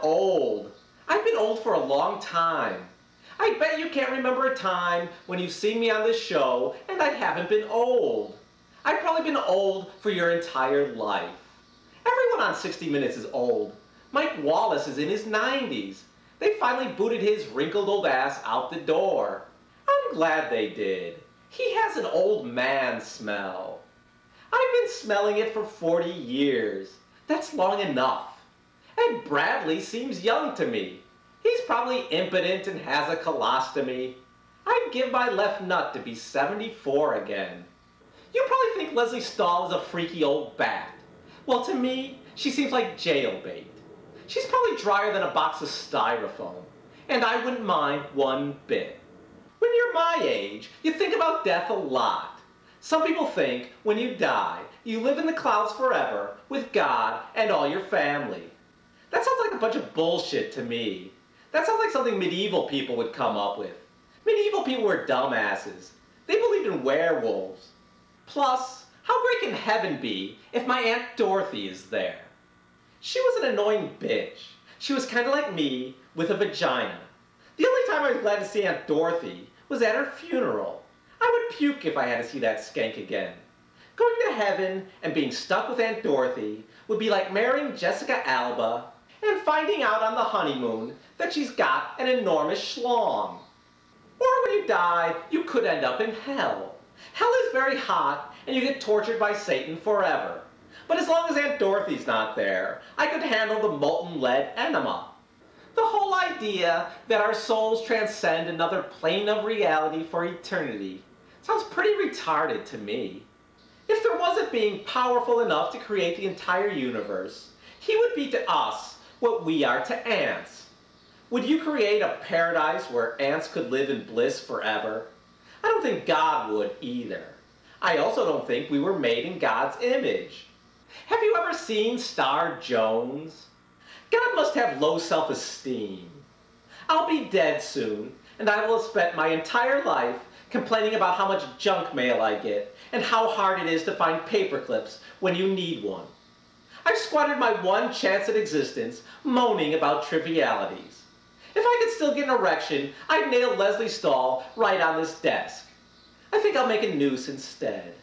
old. I've been old for a long time. I bet you can't remember a time when you've seen me on this show and I haven't been old. I've probably been old for your entire life. Everyone on 60 Minutes is old. Mike Wallace is in his 90s. They finally booted his wrinkled old ass out the door. I'm glad they did. He has an old man smell. I've been smelling it for 40 years. That's long enough. And Bradley seems young to me. He's probably impotent and has a colostomy. I'd give my left nut to be 74 again. You probably think Leslie Stahl is a freaky old bat. Well, to me, she seems like jailbait. She's probably drier than a box of styrofoam. And I wouldn't mind one bit. When you're my age, you think about death a lot. Some people think when you die, you live in the clouds forever with God and all your family. That sounds like a bunch of bullshit to me. That sounds like something medieval people would come up with. Medieval people were dumbasses. They believed in werewolves. Plus, how great can heaven be if my Aunt Dorothy is there? She was an annoying bitch. She was kind of like me, with a vagina. The only time I was glad to see Aunt Dorothy was at her funeral. I would puke if I had to see that skank again. Going to heaven and being stuck with Aunt Dorothy would be like marrying Jessica Alba and finding out on the honeymoon that she's got an enormous schlong. Or when you die, you could end up in hell. Hell is very hot and you get tortured by Satan forever. But as long as Aunt Dorothy's not there, I could handle the molten lead enema. The whole idea that our souls transcend another plane of reality for eternity sounds pretty retarded to me. If there was a being powerful enough to create the entire universe, he would be to us what we are to ants. Would you create a paradise where ants could live in bliss forever? I don't think God would either. I also don't think we were made in God's image. Have you ever seen Star Jones? God must have low self-esteem. I'll be dead soon, and I will have spent my entire life complaining about how much junk mail I get and how hard it is to find paper clips when you need one. I've squandered my one chance at existence moaning about trivialities. If I could still get an erection, I'd nail Leslie Stahl right on this desk. I think I'll make a noose instead.